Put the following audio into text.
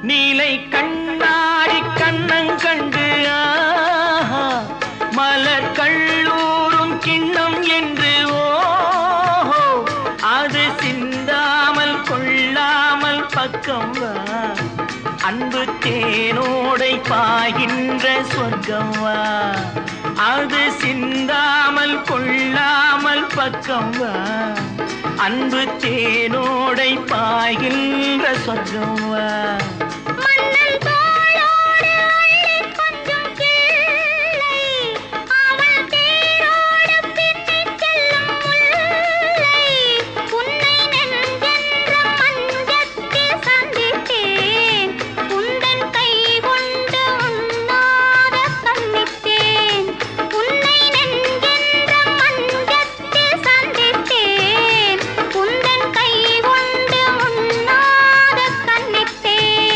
நீலை கண்ணாடி கண்ணங்கண்டு மலர் கள்ளூரும் கிண்ணம் என்று ஓஹோ அது சிந்தாமல் கொள்ளாமல் பக்கம் வா அன்பு தேனோடை பாய்கின்ற சொர்க்கம் வா அது சிந்தாமல் கொள்ளாமல் பக்கம் வா அன்பு தேனோடை பாய்கின்ற சொர்க்கம் வா